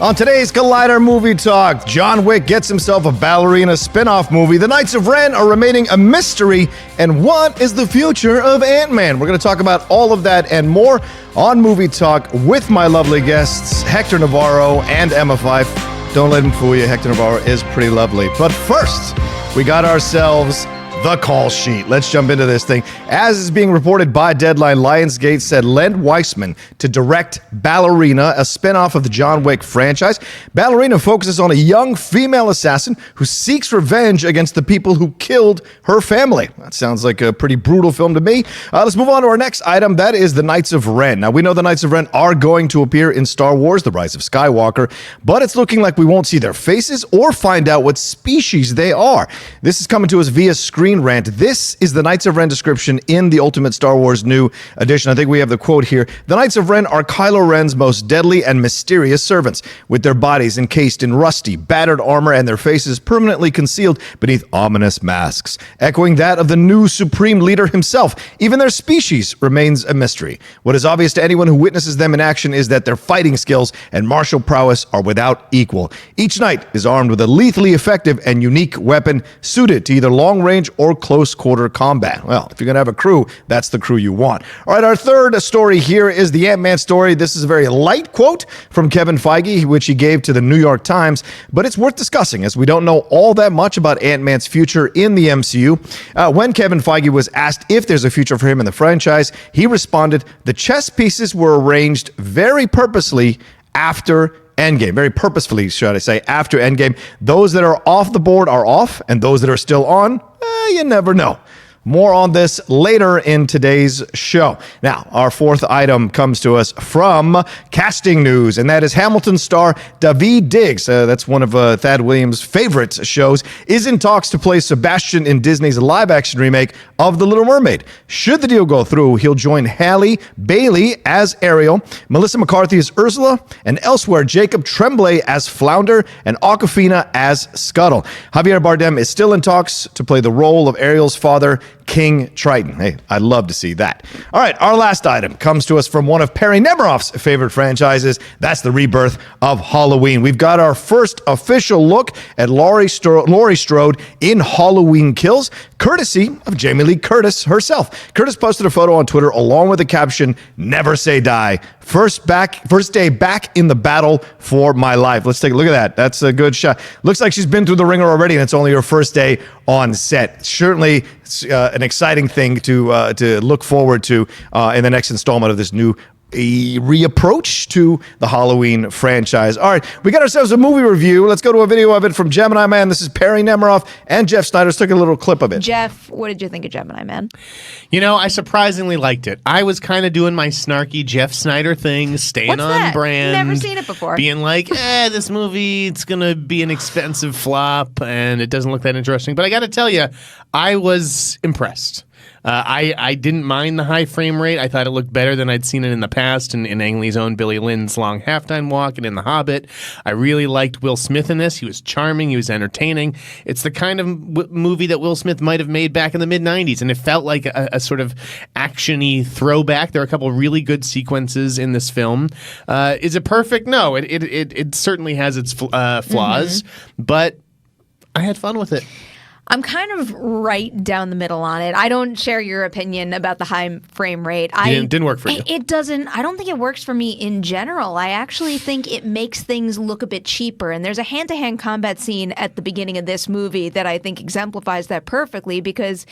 On today's Collider Movie Talk, John Wick gets himself a Ballerina spin-off movie, the Knights of Ren are remaining a mystery, and what is the future of AntMan? We're going to talk about all of that and more on Movie Talk with my lovely guests, Hector Navarro and Emma Fyffe. Don't let him fool you, Hector Navarro is pretty lovely. But first, we got ourselves the call sheet. Let's jump into this thing. As is being reported by Deadline, Lionsgate said Len Wiseman to direct Ballerina, a spin-off of the John Wick franchise. Ballerina focuses on a young female assassin who seeks revenge against the people who killed her family. That sounds like a pretty brutal film to me. Let's move on to our next item. That is the Knights of Ren. Now, we know the Knights of Ren are going to appear in Star Wars, The Rise of Skywalker, but it's looking like we won't see their faces or find out what species they are. This is coming to us via Screen Rant. This is the Knights of Ren description in the Ultimate Star Wars New Edition. I think we have the quote here. The Knights of Ren are Kylo Ren's most deadly and mysterious servants, with their bodies encased in rusty, battered armor and their faces permanently concealed beneath ominous masks. Echoing that of the new Supreme Leader himself, even their species remains a mystery. What is obvious to anyone who witnesses them in action is that their fighting skills and martial prowess are without equal. Each knight is armed with a lethally effective and unique weapon suited to either long-range or close-quarter combat. Well, if you're going to have a crew, that's the crew you want. All right, our third story here is the Ant-Man story. This is a very light quote from Kevin Feige, which he gave to the New York Times, but it's worth discussing as we don't know all that much about Ant-Man's future in the MCU. When Kevin Feige was asked if there's a future for him in the franchise, he responded, "The chess pieces were arranged very purposely after Endgame." Very purposefully, should I say, after Endgame. Those that are off the board are off, and those that are still on, you never know. More on this later in today's show. Now, our fourth item comes to us from casting news, and that is Hamilton star Daveed Diggs. That's one of Thad Williams' favorite shows, is in talks to play Sebastian in Disney's live-action remake of The Little Mermaid. Should the deal go through, he'll join Halle Bailey as Ariel, Melissa McCarthy as Ursula, and elsewhere Jacob Tremblay as Flounder, and Awkwafina as Scuttle. Javier Bardem is still in talks to play the role of Ariel's father, King Triton. Hey, I'd love to see that. All right, our last item comes to us from one of Perry Nemiroff's favorite franchises. That's the rebirth of Halloween. We've got our first official look at Laurie Strode in Halloween Kills, courtesy of Jamie Lee Curtis herself. Curtis posted a photo on Twitter along with the caption, "Never say die. First day back in the battle for my life." Let's take a look at that. That's a good shot. Looks like she's been through the ringer already, and it's only her first day on set. Certainly an exciting thing to look forward to in the next installment of this new reapproach to the Halloween franchise. All right, we got ourselves a movie review. Let's go to a video of it from Gemini Man. This is Perry Nemiroff and Jeff Snyder. Let's take a little clip of it. Jeff, what did you think of Gemini Man? You know, I surprisingly liked it. I was kind of doing my snarky Jeff Snyder thing, staying What's on that? brand. Never seen it before. Being like, this movie, it's going to be an expensive flop, and it doesn't look that interesting. But I got to tell you, I was impressed. I didn't mind the high frame rate. I thought it looked better than I'd seen it in the past in Ang Lee's own Billy Lynn's Long Halftime Walk and in The Hobbit. I really liked Will Smith in this. He was charming. He was entertaining. It's the kind of movie that Will Smith might have made back in the mid-'90s, and it felt like a sort of action-y throwback. There are a couple of really good sequences in this film. Is it perfect? No. It certainly has its flaws, but I had fun with it. I'm kind of right down the middle on it. I don't share your opinion about the high frame rate. It didn't work for you. It doesn't. I don't think it works for me in general. I actually think it makes things look a bit cheaper. And there's a hand-to-hand combat scene at the beginning of this movie that I think exemplifies that perfectly because,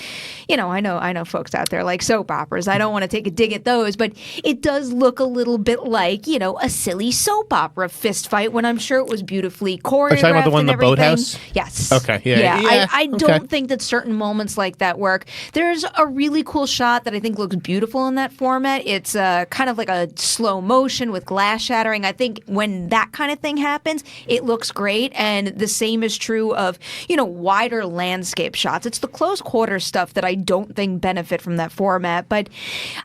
I know folks out there like soap operas. I don't want to take a dig at those, but it does look a little bit like, a silly soap opera fist fight when I'm sure it was beautifully choreographed. Are you talking about the one in the everything. boathouse? Yes. Okay. Yeah. I don't think that certain moments like that work. There's a really cool shot that I think looks beautiful in that format. It's kind of like a slow motion with glass shattering. I think when that kind of thing happens, it looks great. And the same is true of, wider landscape shots. It's the close quarter stuff that I don't think benefit from that format. But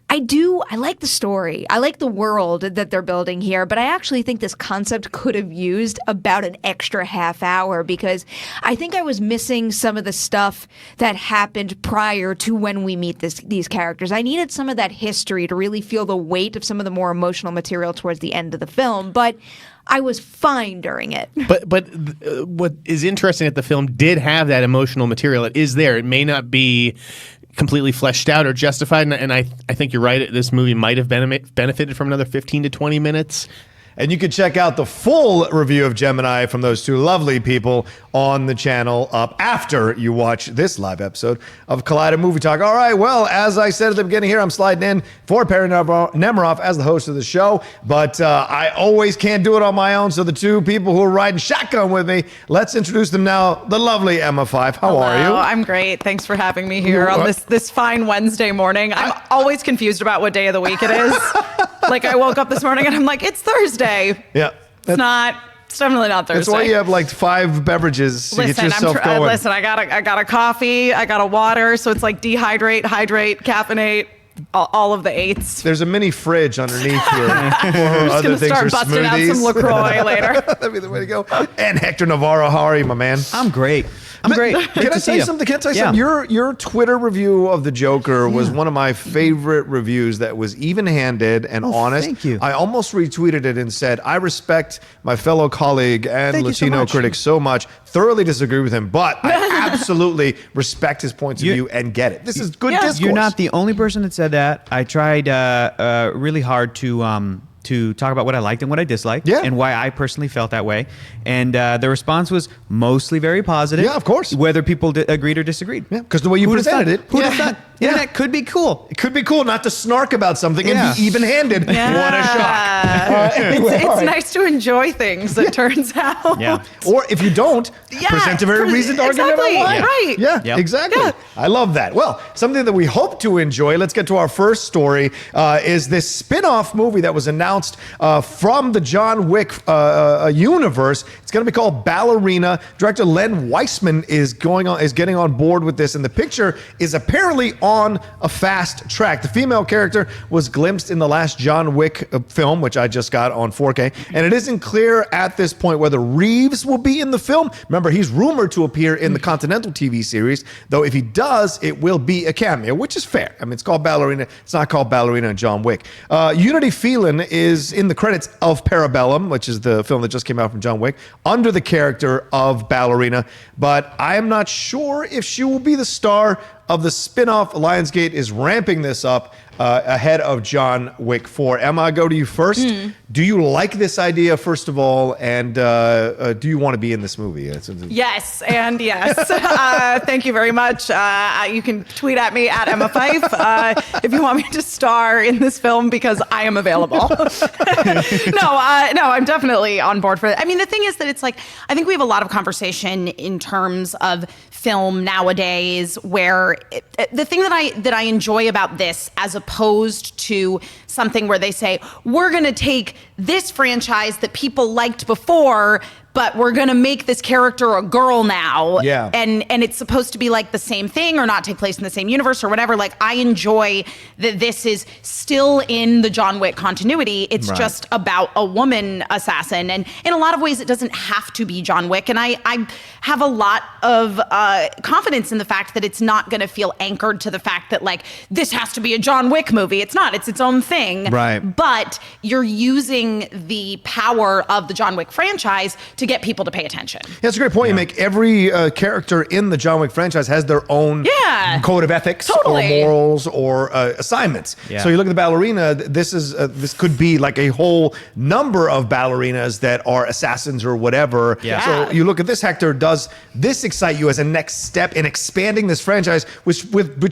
I like the story. I like the world that they're building here. But I actually think this concept could have used about an extra half hour because I think I was missing some of the stuff that happened prior to when we meet these characters. I needed some of that history to really feel the weight of some of the more emotional material towards the end of the film, but I was fine during it. But what is interesting that the film did have that emotional material. It is there. It may not be completely fleshed out or justified, and I think you're right. This movie might have benefited from another 15 to 20 minutes. And you can check out the full review of Gemini from those two lovely people on the channel up after you watch this live episode of Collider Movie Talk. All right, well, as I said at the beginning here, I'm sliding in for Perry Nemiroff as the host of the show, but I always can't do it on my own, so the two people who are riding shotgun with me, let's introduce them now. The lovely Emma Fyffe. How are you? I'm great. Thanks for having me here on this fine Wednesday morning. I'm always confused about what day of the week it is. Like, I woke up this morning and I'm like, it's Thursday. Yeah. It's not. It's definitely not Thursday. That's why you have like 5 beverages to get yourself going. Listen, I got a coffee, I got a water, so it's like dehydrate, hydrate, caffeinate, all of the 8s. There's a mini fridge underneath here for other things or smoothies. Busting out some LaCroix later. That'd be the way to go. And Hector Navarro, how are you, my man? I'm great. Can I tell you something? Your Twitter review of the Joker was one of my favorite reviews that was even-handed and honest. Thank you. I almost retweeted it and said, I respect my fellow colleague and Latino critic so much. Thoroughly disagree with him, but I absolutely respect his points of view and get it. This is good discourse. You're not the only person that said that. I tried really hard to talk about what I liked and what I disliked, and why I personally felt that way. And the response was mostly very positive. Yeah, of course. Whether people agreed or disagreed. Yeah, because the way you presented it. Who'd have thought? Yeah, that could be cool. It could be cool not to snark about something and be even-handed. Yeah. What a shock. It's nice to enjoy things, it turns out. Yeah. Or if you don't, present a very reasoned argument about why. Right. Yeah, exactly. Yeah. I love that. Well, something that we hope to enjoy, let's get to our first story, is this spin-off movie that was announced from the John Wick universe. It's going to be called Ballerina. Director Len Wiseman is getting on board with this, and the picture is apparently on a fast track. The female character was glimpsed in the last John Wick film, which I just got on 4K, and it isn't clear at this point whether Raves will be in the film. Remember, he's rumored to appear in the Continental TV series, though if he does, it will be a cameo, which is fair. I mean, it's called Ballerina. It's not called Ballerina and John Wick. Unity Phelan is in the credits of Parabellum, which is the film that just came out from John Wick, under the character of Ballerina, but I am not sure if she will be the star of the spin-off. Lionsgate is ramping this up ahead of John Wick 4. Emma, I go to you first. Do you like this idea, first of all, and do you want to be in this movie? Yes, and yes. Thank you very much. You can tweet at me at Emma Fyffe if you want me to star in this film, because I am available. No, I'm definitely on board for it. I mean, the thing is that it's like, I think we have a lot of conversation in terms of film nowadays where the thing that I enjoy about this, as opposed to something where they say, we're going to take this franchise that people liked before, but we're going to make this character a girl now. Yeah. And it's supposed to be like the same thing or not take place in the same universe or whatever. Like, I enjoy that this is still in the John Wick continuity. It's just about a woman assassin. And in a lot of ways, it doesn't have to be John Wick. And I have a lot of confidence in the fact that it's not going to feel anchored to the fact that, like, this has to be a John Wick movie. It's not. It's its own thing. Right. But you're using the power of the John Wick franchise to get people to pay attention. Yeah, that's a great point you make. Every character in the John Wick franchise has their own code of ethics or morals or assignments. Yeah. So you look at the Ballerina, this could be like a whole number of ballerinas that are assassins or whatever. Yeah. So you look at this, Hector, does this excite you as a next step in expanding this franchise, which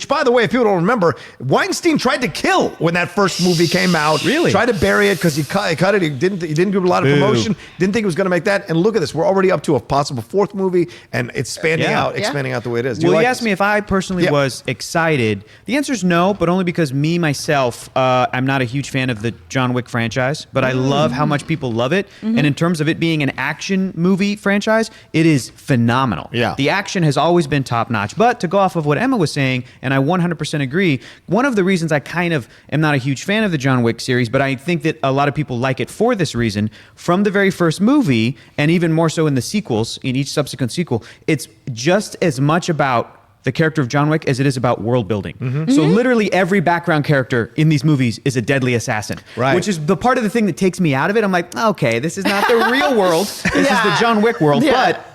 by the way, if people don't remember, Weinstein tried to kill when that first movie came out. Really? Tried to bury it because he cut it. He didn't give it a lot of promotion. Didn't think it was going to make that. And look at this. We're already up to a possible 4th movie, and it's expanding out the way it is. Well, you asked me if I personally was excited. The answer is no, but only because myself, I'm not a huge fan of the John Wick franchise, but I love how much people love it. And in terms of it being an action movie franchise, it is phenomenal. Yeah. The action has always been top notch. But to go off of what Emma was saying, and I 100% agree, one of the reasons I kind of am not a huge fan of the John Wick series, but I think that a lot of people like it for this reason, from the very first movie, and even more so in the sequels, in each subsequent sequel, it's just as much about the character of John Wick as it is about world building. Mm-hmm. So literally every background character in these movies is a deadly assassin. Right. Which is the part of the thing that takes me out of it. I'm like, okay, this is not the real world. This is the John Wick world. Yeah. But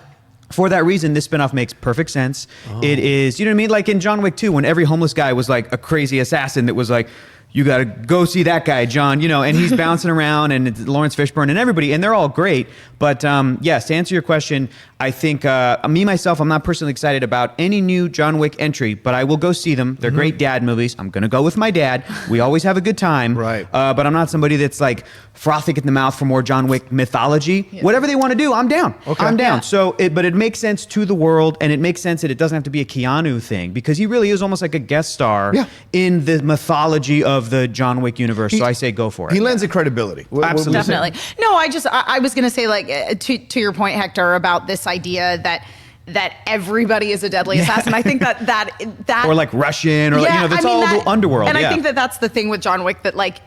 for that reason, this spinoff makes perfect sense. It is, you know what I mean? Like in John Wick 2, when every homeless guy was like a crazy assassin that was like, you got to go see that guy, John, you know, and he's bouncing around, and it's Lawrence Fishburne and everybody, and they're all great. But yes, to answer your question, I think me, myself, I'm not personally excited about any new John Wick entry, but I will go see them. They're great dad movies. I'm going to go with my dad. We always have a good time. Right. But I'm not somebody that's like frothing in the mouth for more John Wick mythology. Yeah. Whatever they want to do, I'm down. Okay. I'm down. Yeah. So, but it makes sense to the world, and it makes sense that it doesn't have to be a Keanu thing, because he really is almost like a guest star in the mythology of the John Wick universe. So I say go for it. He lends it credibility. Absolutely. Definitely. No, I was going to say, like, to your point, Hector, about this idea that everybody is a deadly assassin. I think that or like Russian, or like, you know, that's all the underworld. And I think that's the thing with John Wick that, like,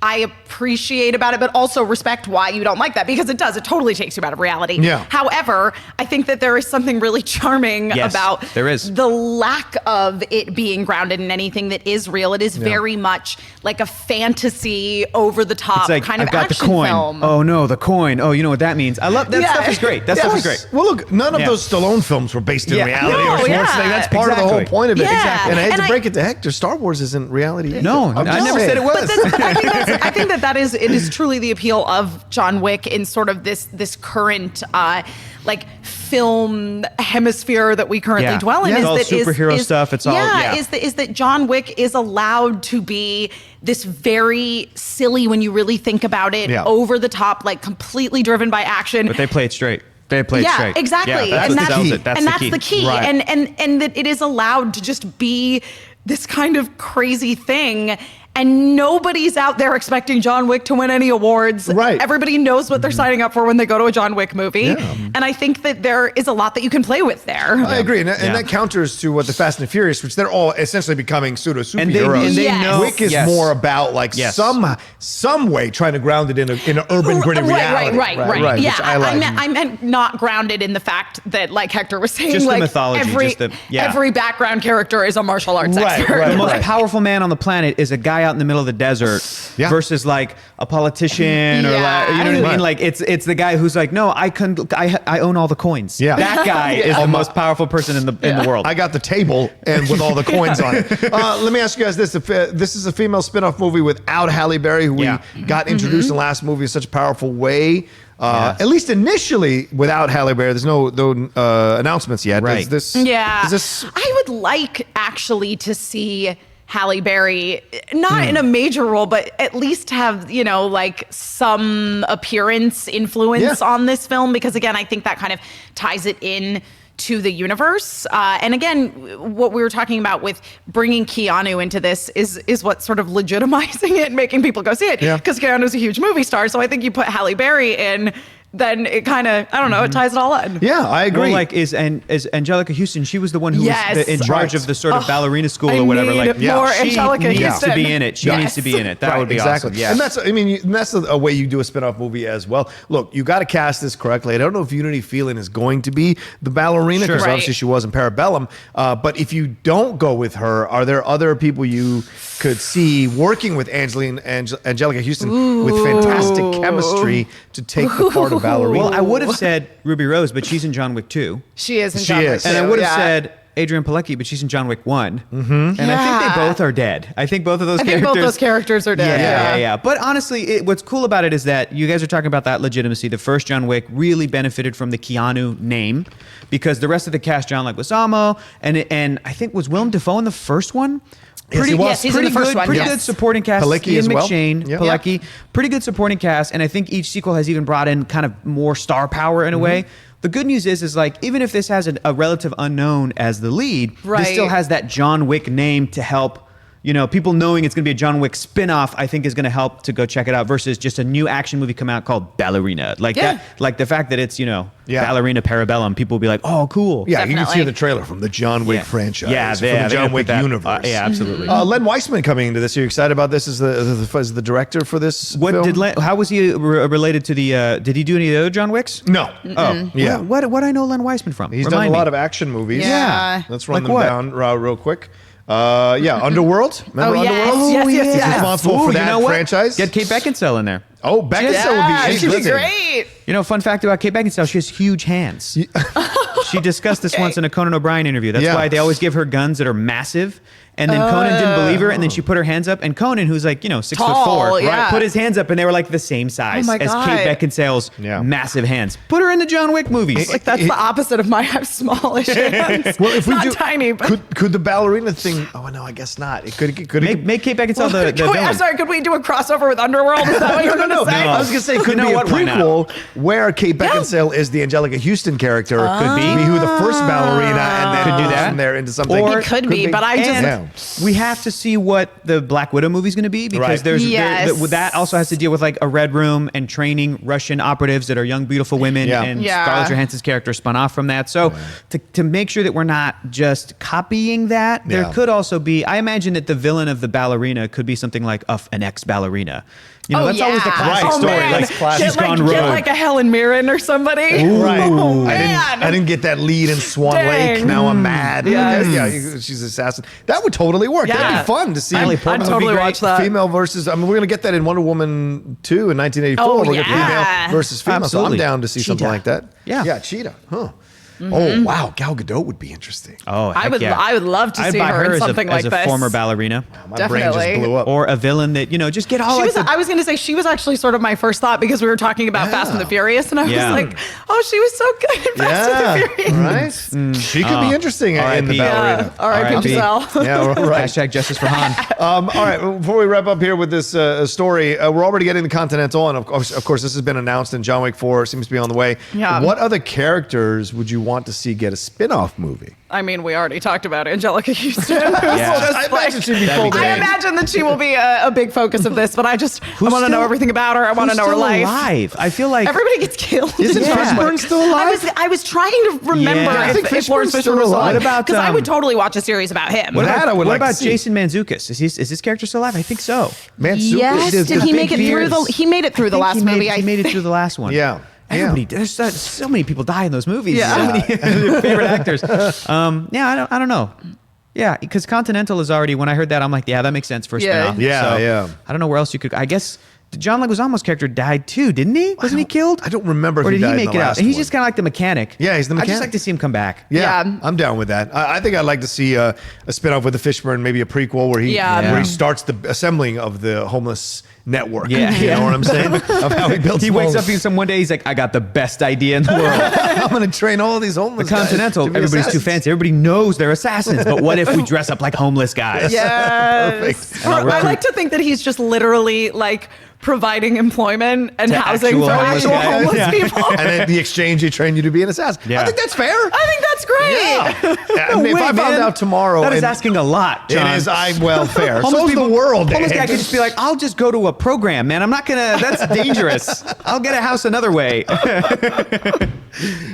I appreciate about it, but also respect why you don't like that, because it totally takes you out of reality. Yeah. However, I think that there is something really charming about there is. the lack of it being grounded in anything that is real. It is very much like a fantasy, over the top It's like, kind of I've got the action coin. film. Oh no, the coin. Oh, you know what that means. I love that stuff. Is great. That stuff is great. Well, look, none of those Stallone films were based in reality No, or Schwarzenegger. yeah. That's part of the whole Exactly. point of it. Yeah. Exactly. And I hate And to break it to Hector, Star Wars isn't reality either. No, I'm I just never saying. said it was. But I think that is truly the appeal of John Wick in sort of this current like film hemisphere that we currently dwell in. Yeah. Is It's all that superhero stuff. It's all is that John Wick is allowed to be this very silly, when you really think about it, over the top, like completely driven by action. But they play it straight. They play it straight. Exactly. Yeah, and what that's sells it. That's the key. Right. And that it is allowed to just be this kind of crazy thing. And nobody's out there expecting John Wick to win any awards. Right. Everybody knows what they're signing up for when they go to a John Wick movie. Yeah. And I think that there is a lot that you can play with there. I agree, and that counters to what the Fast and the Furious, which they're all essentially becoming pseudo superheroes. And they Yes. know Wick is more about like some way trying to ground it in an urban gritty reality. Right. Yeah, which I like. I meant not grounded in the fact that, like Hector was saying, Just the like mythology, every background character is a martial arts expert. The most powerful man on the planet is a guy out in the middle of the desert versus like a politician or like, you know what I mean? Like it's the guy who's like, no, I own all the coins. Yeah. That guy is the most powerful person in the world. I got the table and with all the coins on it. Let me ask you guys this. This is a female spin-off movie without Halle Berry, who we got introduced in the last movie in such a powerful way. At least initially, without Halle Berry, there's no announcements yet. Right. Is this? I would like actually to see Halle Berry, not in a major role, but at least have, you know, like some influence on this film, because again, I think that kind of ties it in to the universe. And again, what we were talking about with bringing Keanu into this is what's sort of legitimizing it and making people go see it, because Keanu's a huge movie star. So I think you put Halle Berry in, then it kind of, I don't know, it ties it all in. Yeah, I agree. Well, like is Angelica Houston? She was the one who was in charge of the sort of ballerina school or whatever. Like, more she Angelica needs Houston to be in it. She needs to be in it. That would be awesome. Yeah, and that's a way you do a spin-off movie as well. Look, you got to cast this correctly. I don't know if Unity Phelan is going to be the ballerina, because obviously she was in Parabellum. But if you don't go with her, are there other people you could see working with Angelica Houston with fantastic chemistry to take the part of ballerina? Well, I would have said Ruby Rose, but she's in John Wick 2. She is in John Wick 2. And I would have said Adrienne Palicki, but she's in John Wick 1. And I think they both are dead. I think both of those characters are dead. Yeah. But honestly, what's cool about it is that you guys are talking about that legitimacy. The first John Wick really benefited from the Keanu name, because the rest of the cast, John Leguizamo, and I think was Willem Dafoe in the first one. He was. He's in the first one. Pretty good supporting cast. Palicki Ian as well. McShane, Palicki. Pretty good supporting cast, and I think each sequel has even brought in kind of more star power in a way. The good news is like, even if this has a relative unknown as the lead, this still has that John Wick name to help people knowing it's going to be a John Wick spin-off, I think is going to help to go check it out versus just a new action movie come out called Ballerina. Like that, like the fact that it's, Ballerina Parabellum, people will be like, oh, cool. Yeah, you can see Definitely. the trailer from the John Wick franchise. Yeah, from the John Wick universe. yeah, absolutely. Len Weissman coming into this. Are you excited about this as the director for this film? How was he related to the, did he do any of the other John Wicks? No. Oh, Yeah. What I know Len Weissman from? He's Remind done a me. lot of action movies. Yeah. Let's run Like them what? down real quick. Underworld. Remember Oh, yes. Underworld? Yes, yes, He's yes. responsible Ooh, for you that know what? franchise. Get Kate Beckinsale in there. Oh, Beckinsale Yeah, would be she'd be interesting. great. Fun fact about Kate Beckinsale, she has huge hands. She discussed this once in a Conan O'Brien interview. That's Yeah. why they always give her guns that are massive. And then Conan didn't believe her, and then she put her hands up. And Conan, who's like, 6'4", Tall, yeah. put his hands up, and they were like the same size Oh my as God. Kate Beckinsale's Yeah. massive hands. Put her in the John Wick movies. Like that's the opposite of my smallish hands. Well, if we Not do, tiny, but could the ballerina thing? Oh no, I guess not. It could make Kate Beckinsale the Wait, villain. I'm sorry. Could we do a crossover with Underworld? Is that what you're going to say? I was gonna say, could You know be a what? Why not? prequel where Kate Beckinsale is the Angelica Houston character. Could be. who the first ballerina, and then Could do that. from there into something. Or It could be, but I just And we have to see what the Black Widow movie is going to be because Right. there's Yes. that also has to deal with like a red room and training Russian operatives that are young, beautiful women, Yeah. and Yeah. Scarlett Johansson's character spun off from that. So to make sure that we're not just copying that, there Yeah. could also be. I imagine that the villain of the ballerina could be something like an ex-ballerina. That's always the classic Right. story. Man. Like she's gone Get rogue. like a Helen Mirren or somebody. Right. Oh, I man. didn't get that lead in Swan Dang. Lake. Now I'm mad. Yes. Yeah, she's an assassin. That would totally work. Yeah. That'd be fun to see. Natalie I'd Portman would be totally great. watch that. Female versus. I mean, we're gonna get that in Wonder Woman 2 in 1984. Oh, we're gonna get yeah. female versus female. So I'm Absolutely. down to see something Cheetah. like that. Yeah. Yeah, Cheetah. Huh. Oh wow, Gal Gadot would be interesting. Oh, I heck would. yeah. I would love to I'd see buy her in as something a, like as a this. former ballerina. My brain just Definitely. blew up. Or a villain that, just get all She like was, I was going to say she was actually sort of my first thought because we were talking about Fast and the Furious, and I was Yeah. like, oh, she was so good in Fast and the Furious. right. She could be interesting in the R.I.P. ballerina. Yeah. R.I.P. R.I.P. Giselle. Yeah, right. Hashtag justice for Han. All right, before we wrap up here with this story, we're already getting the Continental, and of course, this has been announced, and John Wick 4 seems to be on the way. Yeah. What other characters would you want to see get a spin-off movie? I mean, we already talked about Angelica Houston. Yeah. I imagine she'd be That'd be folded great. I in. imagine that she will be a big focus of this, but I want to know still- everything about her. I want to Who's know her still life. alive? I feel like Everybody gets killed. Isn't Yeah. Fishburne still alive? I was trying to remember Yeah. I think if Lawrence Fishburne's Fisher still was alive. alive. What about, Because I would um, totally watch a series about him. What I would what like to about see. Jason Mantzoukas? Is his character still alive? I think so. Man, Yes. Super- Did he make it through beards. the? He made it through the last movie. He made it through the last one. Yeah. Everybody, there's so many people die in those movies. Yeah. So many favorite actors. I don't know. Yeah, because Continental is already. When I heard that, I'm like, yeah, that makes sense for a Yeah. spinoff. Yeah, So, yeah. I don't know where else you could. I guess John Leguizamo's character died too, didn't he? Wasn't he killed? I don't remember if Or he did died he in make the it out? last And he's one. just kind of like the mechanic. Yeah, he's the I mechanic. just like to see him come back. Yeah, Yeah. I'm down with that. I think I'd like to see a spin-off with the Fishburne, maybe a prequel where he Yeah. where he starts the assembling of the homeless network. Yeah. You know what I'm saying? Of how he builds. He wakes up homes. and one day he's like, I got the best idea in the world. I'm going to train all these homeless The guys Continental, to be everybody's too assassins. fancy. Everybody knows they're assassins. But what if we dress up like homeless guys? Yes. Perfect. And I like to think that he's just literally like providing employment and To housing actual for homeless actual guys. homeless Yeah. people. And then the exchange, they train you to be an assassin. Yeah. I think that's fair. I think that's great. Yeah. I mean, if Wait, I found man. out tomorrow, That is and asking a lot, John. it is. Well, fair. Homeless So's people, the world. Homeless guy Dan. could just be like, I'll just go to a program, man. I'm not gonna. That's dangerous. I'll get a house another way.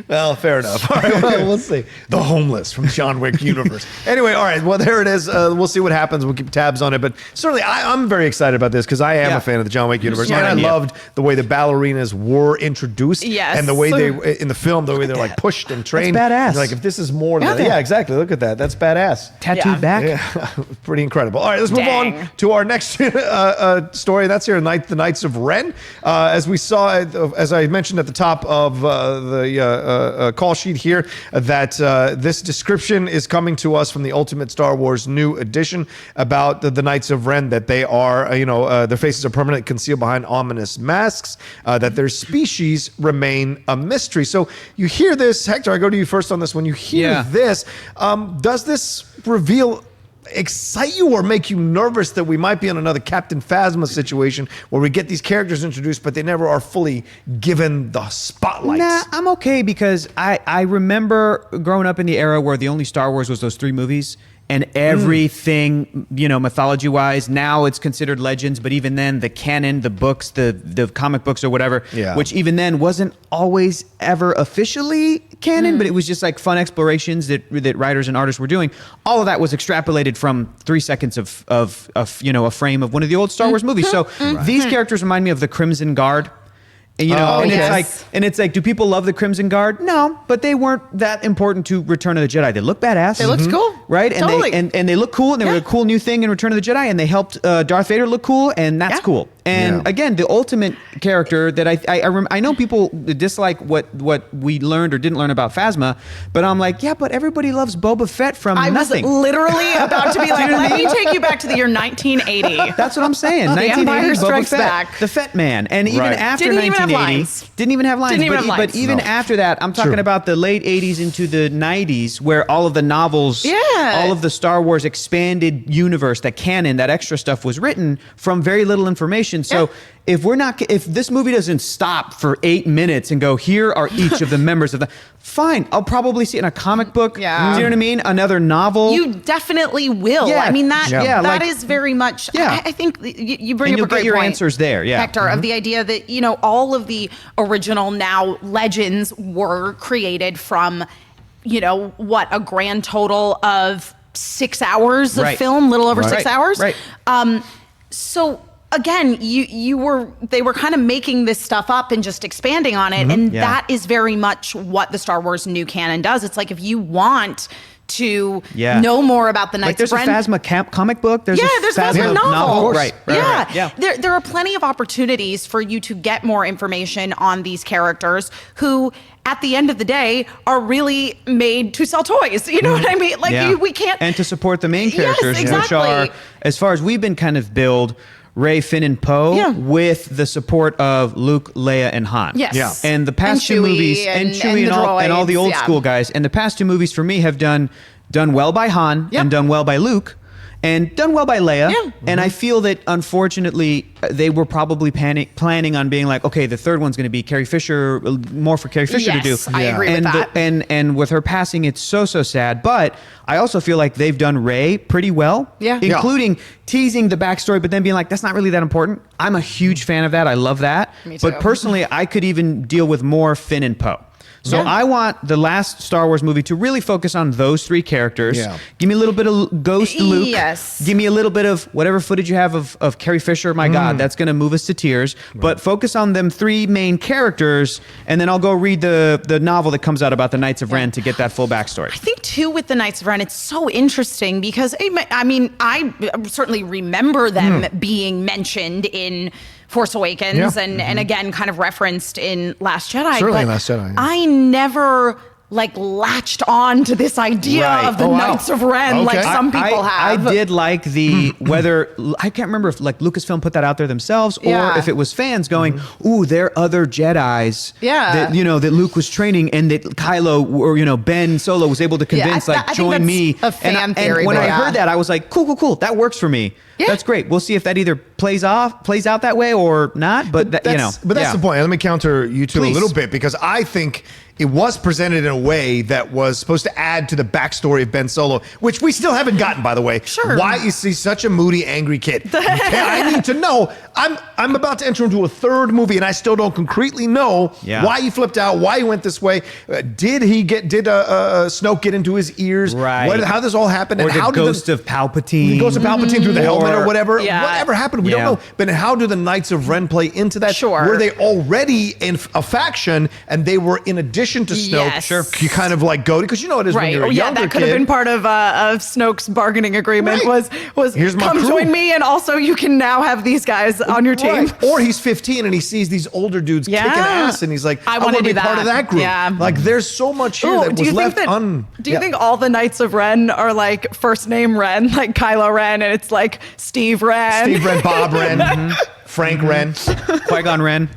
Well, fair enough. All right, well, we'll see. The homeless from John Wick universe. Anyway, all right. Well, there it is. We'll see what happens. We'll keep tabs on it. But certainly, I'm very excited about this because I am Yeah. a fan of the John Wick universe, Smart and I idea. loved the way the ballerinas were introduced. Yes. And the way they in the film, the way they're like pushed and trained. badass. Like if this is more than Yeah. yeah, exactly. Look at that. That's badass. Tattooed Yeah. back. Yeah, pretty incredible. All right, let's move on Dang. to our next story. That's here, the Knights of Ren. As we saw, as I mentioned at the top of the call sheet here, that this description is coming to us from the Ultimate Star Wars New Edition about the Knights of Ren, that they are, their faces are permanently concealed behind ominous masks, that their species remain a mystery. So you hear this, Hector, I go to you first on this. When you hear Yeah. this, does this reveal excite you or make you nervous that we might be in another Captain Phasma situation where we get these characters introduced but they never are fully given the spotlight? Nah, I'm okay because I remember growing up in the era where the only Star Wars was those 3 movies. and everything, mythology-wise, now it's considered legends, but even then, the canon, the books, the comic books or whatever, which even then wasn't always ever officially canon, but it was just like fun explorations that writers and artists were doing. All of that was extrapolated from 3 seconds of a frame of one of the old Star Wars movies. So these characters remind me of the Crimson Guard. It's like, do people love the Crimson Guard? No, but they weren't that important to Return of the Jedi. They look badass. They looked cool, right? Totally. And they look cool, and they were a cool new thing in Return of the Jedi, and they helped Darth Vader look cool, and that's cool. And again, the ultimate character that I know people dislike what we learned or didn't learn about Phasma, but I'm like, yeah, but everybody loves Boba Fett from nothing. I was literally about to be like, let me take you back to the year 1980. That's what I'm saying. 1980, Boba Fett, the Fett Man, and even after 1980, didn't even have lines. But even after that, I'm talking about the late 80s into the 90s, where all of the novels, all of the Star Wars expanded universe, that canon, that extra stuff was written from very little information. So if this movie doesn't stop for 8 minutes and go, here are each of the members of the, fine, I'll probably see it in a comic book. Yeah. Do you know what I mean? Another novel. You definitely will. Yeah. I mean, that is very much, I think you bring up a great point. You'll get your answers there, Hector, of the idea that, all of the original now legends were created from, a grand total of 6 hours of film, little over 6 hours. Right. So again, they were kind of making this stuff up and just expanding on it, and that is very much what the Star Wars new canon does. It's like, if you want to know more about the Knights of Ren, there's a Phasma comic book. There's a Phasma novel. Right. There are plenty of opportunities for you to get more information on these characters who, at the end of the day, are really made to sell toys. You know what I mean? Like, we can't... And to support the main characters, exactly. which are, as far as we've been kind of billed, Rey, Finn, and Poe, with the support of Luke, Leia, and Han. Yes. Yeah. And the past two movies, and Chewie, and all the old school guys, and the past two movies for me have done well by Han and done well by Luke. And done well by Leia. Yeah. And I feel that, unfortunately, they were probably planning on being like, okay, the third one's going to be Carrie Fisher, more for Carrie Fisher to do. I agree with that. And with her passing, it's so sad. But I also feel like they've done Rey pretty well, including teasing the backstory, but then being like, that's not really that important. I'm a huge fan of that. I love that. Me too. But personally, I could even deal with more Finn and Poe. So I want the last Star Wars movie to really focus on those three characters. Yeah. Give me a little bit of Ghost Luke. Yes. Give me a little bit of whatever footage you have of Carrie Fisher. My God, that's going to move us to tears. Right. But focus on them three main characters, and then I'll go read the novel that comes out about the Knights of Ren to get that full backstory. I think, too, with the Knights of Ren, it's so interesting because, I mean, I certainly remember them being mentioned in Force Awakens and again kind of referenced in Last Jedi. Certainly in Last Jedi. I never latched on to this idea of the Knights of Ren like some people have. I did like the whether I can't remember if Lucasfilm put that out there themselves or if it was fans going, ooh, there are other Jedis that that Luke was training and that Kylo or Ben Solo was able to convince I join think me. A fan theory. And when I heard that, I was like, cool, that works for me. Yeah. That's great. We'll see if that either plays out that way or not. But that's the point. Let me counter you two a little bit because I think it was presented in a way that was supposed to add to the backstory of Ben Solo, which we still haven't gotten, by the way. Sure. Why is he such a moody, angry kid? I need to know. I'm about to enter into a third movie, and I still don't concretely know why he flipped out, why he went this way. Did Snoke get into his ears? Right. How this all happened? Or and how the ghost of Palpatine. The ghost of Palpatine through the helmet or whatever. Yeah. Whatever happened, we don't know. But how do the Knights of Ren play into that? Sure. Were they already in a faction, and they were in addition to Snoke? Yes. Sure. You kind of go because you know it is when you're a younger that could have been part of Snoke's bargaining agreement was Here's my come crew. join me, and also you can now have these guys on your team. Right. Or he's 15 and he sees these older dudes kicking ass, and he's like, I want to be part of that group. Yeah. There's so much here that was left Do you think all the Knights of Ren are first name Ren, like Kylo Ren, and it's like Steve Ren? Steve Ren, Bob Ren, Frank Ren, Qui-Gon Ren.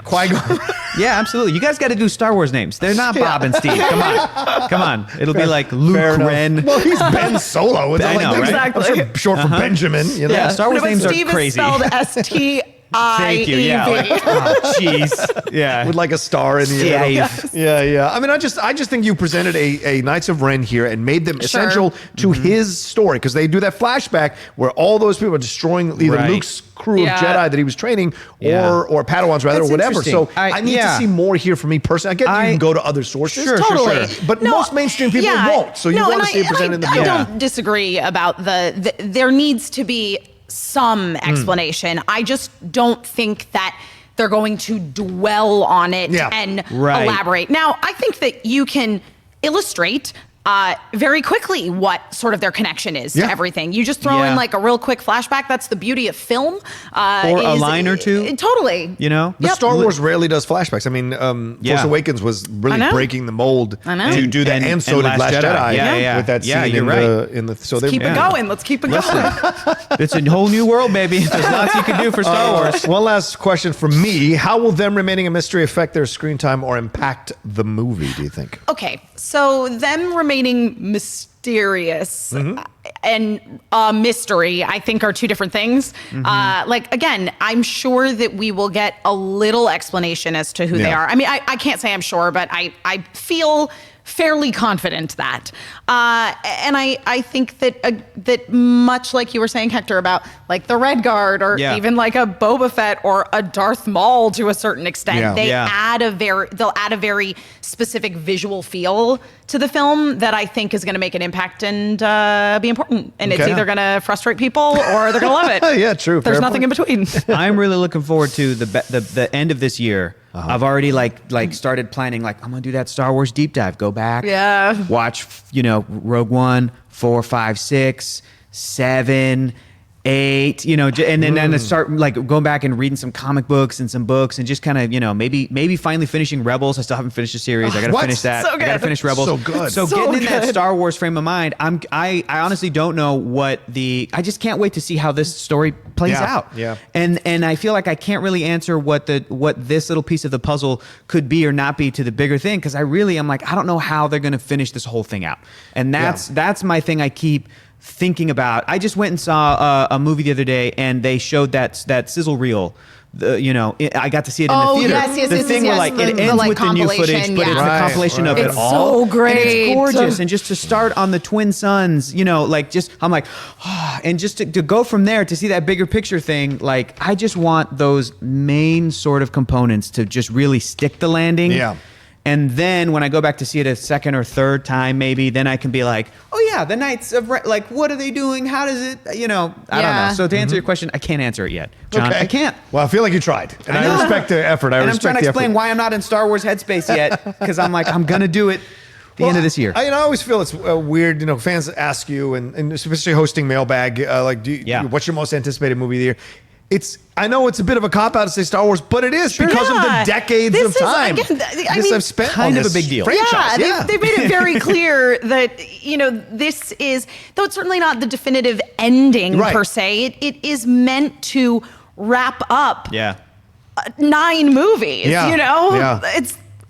Yeah, absolutely. You guys got to do Star Wars names. They're not Bob and Steve. Come on. It'll be like Luke Ren. Well, he's Ben Solo. It's I know, right? Exactly. Short for Benjamin. Yeah, Star Wars names Steve are crazy. Steve is spelled Thank you. Yeah. Oh, jeez. Yeah. With like a star in the Yeah, middle. yes. Yeah. I mean, I just think you presented a Knights of Ren here and made them essential to his story, because they do that flashback where all those people are destroying either Right. Luke's crew of Yeah. Jedi that he was training, Yeah. or Padawans rather, That's or whatever. interesting. So I need to see more here from me personally. I get you can go to other sources, Sure, Totally. but No, most mainstream people yeah. won't. So you No, want and to see it presented in the I film. don't disagree about there needs to be some explanation. I just don't think that they're going to dwell on it Yeah. and Right. elaborate. Now, I think that you can illustrate very quickly what sort of their connection is Yeah. to everything. You just throw Yeah. in like a real quick flashback. That's the beauty of film. Or a line or two. Totally. You know? But Star Wars rarely does flashbacks. I mean, Yeah. Force Awakens was really I know. breaking the mold I know. to do that, and so did Last Jedi. Yeah. With that scene Yeah, you're in the so they Keep it going. Let's keep it going. It's a whole new world, baby. There's lots you can do for Star Wars. One last question from me: how will them remaining a mystery affect their screen time or impact the movie? Do you think? Okay, so them remaining mysterious and mystery, I think, are two different things. Like, again, I'm sure that we will get a little explanation as to who they Yeah. are. I mean, I can't say I'm sure, but I feel fairly confident that. And I think that much like you were saying, Hector, about like the Red Guard or Yeah. even like a Boba Fett or a Darth Maul to a certain extent, Yeah. they'll Yeah. add a very specific visual feel to the film that I think is going to make an impact and be important. And it's Okay. either going to frustrate people or they're going to love it. Yeah, true. There's Fair nothing point. in between. I'm really looking forward to the end of this year. I've already like started planning, like I'm gonna do that Star Wars deep dive. Go back, Yeah. watch Rogue One, 4, 5, 6, 7, 8, and then start like going back and reading some comic books and some books and just kind of maybe finally finishing Rebels. I still haven't finished the series. I gotta What? finish that. So I gotta good. finish Rebels. So good. So So getting in that good. Star Wars frame of mind, I honestly don't know what I just can't wait to see how this story plays Yeah. out. Yeah. And I feel like I can't really answer what this little piece of the puzzle could be or not be to the bigger thing, because I'm like, I don't know how they're going to finish this whole thing out. And that's my thing I keep thinking about. I just went and saw a movie the other day, and they showed that sizzle reel. I got to see it in Oh, the theater. yes, the thing where like it ends with the new footage, but it's the Right, compilation of right. it It's all. so great. And it's gorgeous. And just to start on the twin suns, I'm like, and just to go from there to see that bigger picture thing, like I just want those main sort of components to just really stick the landing. Yeah. And then when I go back to see it a second or third time, maybe then I can be like, oh yeah, the Knights of Ren, like what are they doing? How does it? I don't Yeah. know. So to answer your question, I can't answer it yet, John. Okay. I can't. Well, I feel like you tried, and I, know. respect the effort. I And I'm respect trying to the explain effort. why I'm not in Star Wars headspace yet, because I'm like, I'm gonna do it the end of this year. I always feel it's weird. Fans ask you, and especially hosting Mailbag, like, what's your most anticipated movie of the year? I know it's a bit of a cop out to say Star Wars, but it is because of the Yeah. decades This of is, time. again, I This mean, I've spent kind on of a this big deal. franchise. Yeah, they've made it very clear that, this is, though it's certainly not the definitive ending Right. per se, it is meant to wrap up Yeah. 9 movies, Yeah, yeah.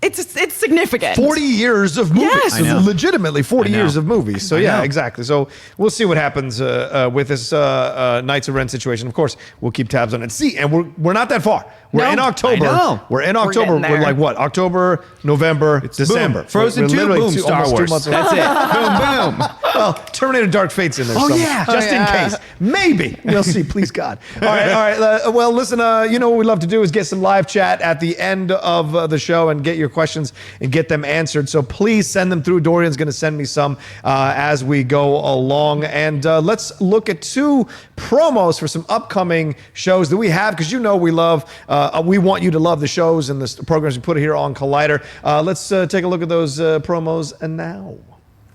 It's significant. 40 years of movies. Yes. I know. Legitimately 40 I know. years of movies. So, I yeah, know. exactly. So, we'll see what happens with this Knights of Ren situation. Of course, we'll keep tabs on it. See, and we're not that far. We're No. in October. I know. We're in We're October. getting We're there. like what? October, November, December. Boom. Frozen We're 2, literally boom, Star almost 2 Wars. months away. That's it. Boom, boom. Well, Terminator Dark Fate's in there somewhere. yeah. Just Oh, yeah. in case. Maybe. We'll see. Please, God. All right. Well, listen, what we'd love to do is get some live chat at the end of the show and get your questions and get them answered. So please send them through. Dorian's going to send me some as we go along. And let's look at 2 promos for some upcoming shows that we have, because we love, we want you to love the shows and the programs we put here on Collider. Let's take a look at those promos and now.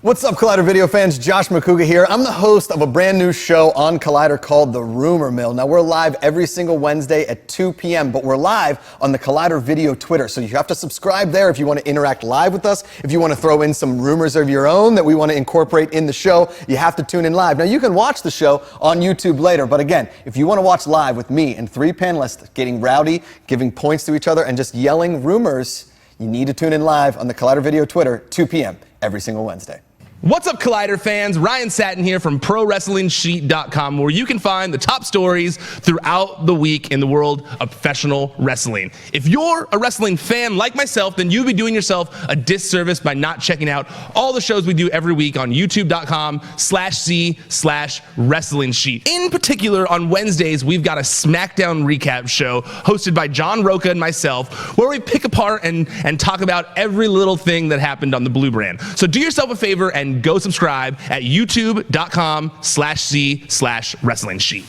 What's up, Collider video fans? Josh McCouga here. I'm the host of a brand new show on Collider called The Rumor Mill. Now, we're live every single Wednesday at 2 p.m., but we're live on the Collider video Twitter, so you have to subscribe there if you want to interact live with us. If you want to throw in some rumors of your own that we want to incorporate in the show, you have to tune in live. Now, you can watch the show on YouTube later, but again, if you want to watch live with me and 3 panelists getting rowdy, giving points to each other, and just yelling rumors, you need to tune in live on the Collider video Twitter, 2 p.m. every single Wednesday. What's up, Collider fans? Ryan Satin here from ProWrestlingSheet.com, where you can find the top stories throughout the week in the world of professional wrestling. If you're a wrestling fan like myself, then you'd be doing yourself a disservice by not checking out all the shows we do every week on YouTube.com/C/Wrestling Sheet. In particular, on Wednesdays, we've got a SmackDown recap show hosted by John Rocha and myself, where we pick apart and talk about every little thing that happened on the Blue Brand. So do yourself a favor and go subscribe at youtube.com/C/Wrestling Sheet.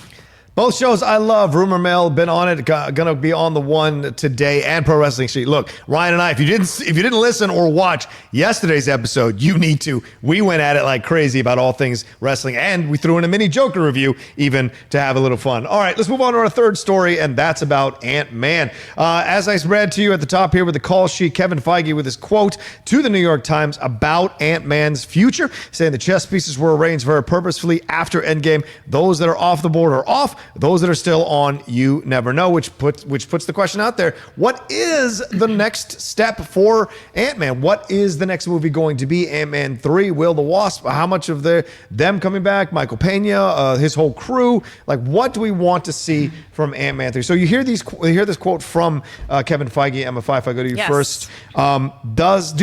Both shows I love. Rumor Mill, been on it, gonna be on the one today, and Pro Wrestling Sheet. Look, Ryan and I, if you didn't listen or watch yesterday's episode, you need to. We went at it like crazy about all things wrestling, and we threw in a mini Joker review even to have a little fun. All right, let's move on to our third story, and that's about Ant-Man. As I read to you at the top here with the call sheet, Kevin Feige with his quote to the New York Times about Ant-Man's future, saying the chess pieces were arranged very purposefully after Endgame. Those that are off the board are off. Those that are still on, you never know, which puts the question out there. What is the next step for Ant-Man? What is the next movie going to be? Ant-Man 3, Will the Wasp? How much of them coming back? Michael Pena, his whole crew? Like, what do we want to see from Ant-Man 3? So you hear this quote from Kevin Feige. Emma Fyffe, I go to you first. Do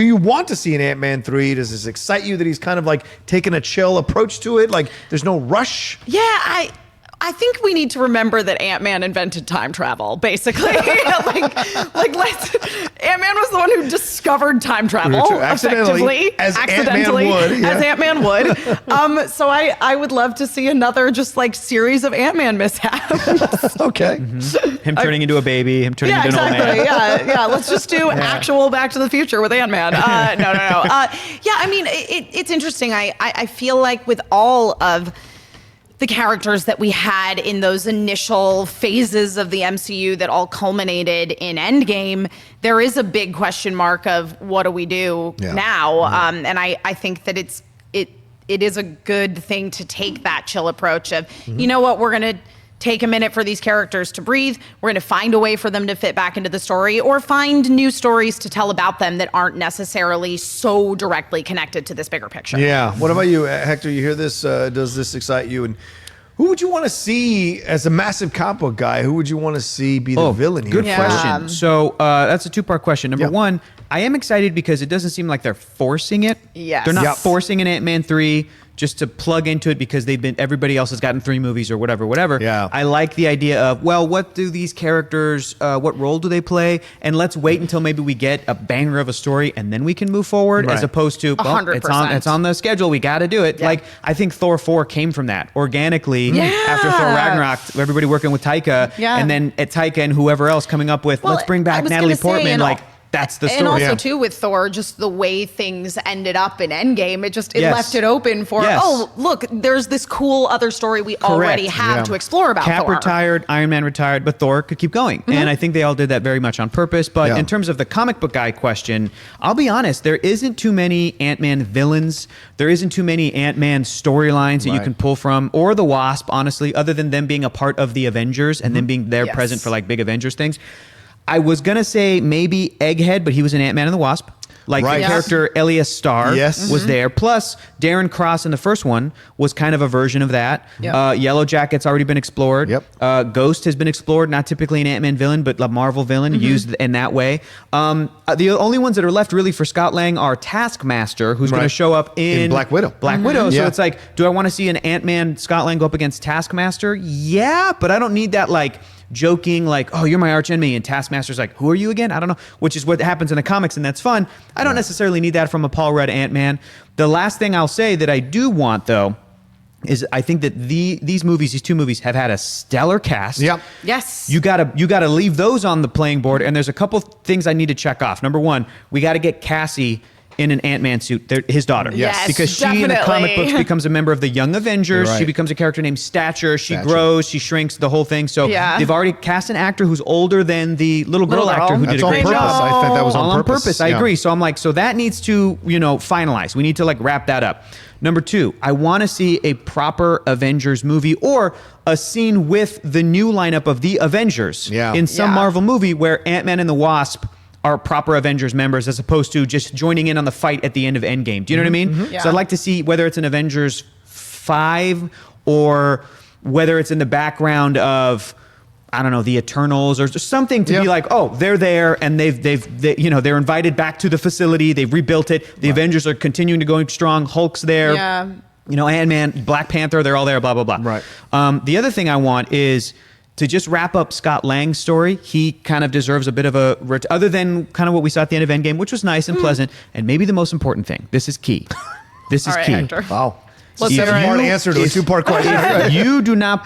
you want to see an Ant-Man 3? Does this excite you that he's kind of like taking a chill approach to it? Like, there's no rush? Yeah, I think we need to remember that Ant-Man invented time travel, basically. Ant-Man was the one who discovered time travel, effectively. As Ant-Man would. So I would love to see another just like series of Ant-Man mishaps. Okay. Mm-hmm. Him turning into a baby, him turning into an old man. Yeah. Let's just do actual Back to the Future with Ant-Man. No. I mean, it's interesting. I feel like with all of the characters that we had in those initial phases of the MCU that all culminated in Endgame, there is a big question mark of what do we do now? And I think that it is a good thing to take that chill approach of, you know what, we're going to take a minute for these characters to breathe. We're going to find a way for them to fit back into the story or find new stories to tell about them that aren't necessarily so directly connected to this bigger picture. Yeah. What about you, Hector? You hear this? Does this excite you? And who would you want to see as a massive comic book guy? Who would you want to see be the villain here? Good question. So that's a two-part question. Number one, I am excited because it doesn't seem like they're forcing it. Yes. They're not forcing an Ant-Man 3 just to plug into it because everybody else has gotten 3 movies or whatever. Yeah. I like the idea of, well, what do these characters, what role do they play? And let's wait until maybe we get a banger of a story and then we can move forward, as opposed to, well, 100%. it's on the schedule. We got to do it. Yeah. Like, I think Thor 4 came from that organically after Thor Ragnarok, everybody working with Taika, and then at Taika and whoever else coming up with, let's bring back Natalie Portman. That's the story. And also, too, with Thor, just the way things ended up in Endgame, it left it open for, look, there's this cool other story we already have to explore about Cap Thor. retired, Iron Man retired, but Thor could keep going. And I think they all did that very much on purpose. But in terms of the comic book guy question, I'll be honest, there isn't too many Ant-Man villains. There isn't too many Ant-Man storylines that you can pull from, or the Wasp, honestly, other than them being a part of the Avengers and them being there present for like big Avengers things. I was going to say maybe Egghead, but he was an Ant-Man and the Wasp. Like the character Elias Starr was there. Plus, Darren Cross in the first one was kind of a version of that. Yellow Jacket's already been explored. Ghost has been explored, not typically an Ant-Man villain, but a Marvel villain used in that way. The only ones that are left really for Scott Lang are Taskmaster, who's going to show up in Black Widow. So it's like, do I want to see an Ant-Man Scott Lang go up against Taskmaster? Yeah, but I don't need that like joking like, oh, you're my arch enemy, and Taskmaster's like, who are you again? I don't know, which is what happens in the comics, and that's fun. I don't necessarily need that from a Paul Rudd Ant-Man. The last thing I'll say that I do want, though, is I think that these two movies have had a stellar cast. Yes. You gotta leave those on the playing board, and there's a couple things I need to check off. Number one, we got to get Cassie in an Ant-Man suit, his daughter. Yes, because she in the comic books becomes a member of the Young Avengers. She becomes a character named Stature. She grows, she shrinks, the whole thing. So they've already cast an actor who's older than the little girl actor who did a great job. I think that was all on purpose. I agree. So I'm like, so that needs to, finalize. We need to like wrap that up. Number two, I want to see a proper Avengers movie or a scene with the new lineup of the Avengers in some Marvel movie where Ant-Man and the Wasp are proper Avengers members as opposed to just joining in on the fight at the end of Endgame. Do you know what I mean? Yeah. So I'd like to see whether it's an Avengers 5 or whether it's in the background of, I don't know, the Eternals or just something to be like, oh, they're there and they're invited back to the facility. They've rebuilt it. The Avengers are continuing to go strong. Hulk's there. Yeah. Ant-Man, Black Panther, they're all there, blah, blah, blah. Right. The other thing I want is to just wrap up Scott Lang's story. He kind of deserves a bit of a, other than kind of what we saw at the end of Endgame, which was nice and pleasant, and maybe the most important thing. This is key. This is All right, key. Hector. Wow. Let's If get it One right. answer to a two-part question. If you do not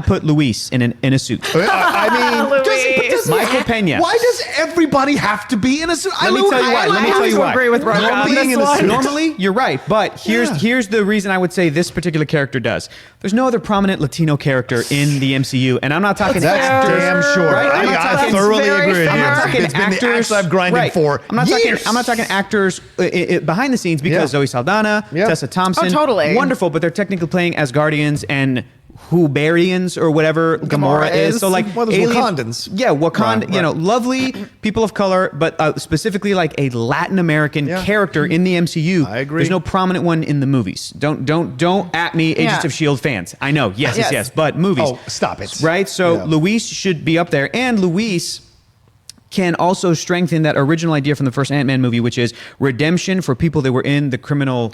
put Luis in a suit, I mean, Luis. Michael Pena. why does everybody have to be in a suit? Let me tell you why. Let me tell you why. agree with Rocha on Being this in a one. suit. Normally, you're right, but here's the reason I would say this particular character does. There's no other prominent Latino character in the MCU, and I'm not talking That's actors. damn sure. Right? I'm not I talking- thoroughly very agree with you. I'm not talking It's been actors. the acts I've grinded Right. for I'm not years. talking actors behind the scenes because Yeah. Zoe Saldana, Yeah. Tessa Thompson, Oh, totally. wonderful, but they're technically playing Asgardians and Hubarians or whatever Gamora is. is. So like Well, there's alien- Wakandans. Yeah, Wakanda. Right, You know, right. lovely people of color, but specifically like a Latin American Yeah. character in the MCU. I agree. There's no prominent one in the movies. Don't at me, Agents Yeah. of S.H.I.E.L.D. fans. I know, yes, Yes. but movies. Oh, stop it. Right? So Yeah. Luis should be up there, and Luis can also strengthen that original idea from the first Ant-Man movie, which is redemption for people that were in the criminal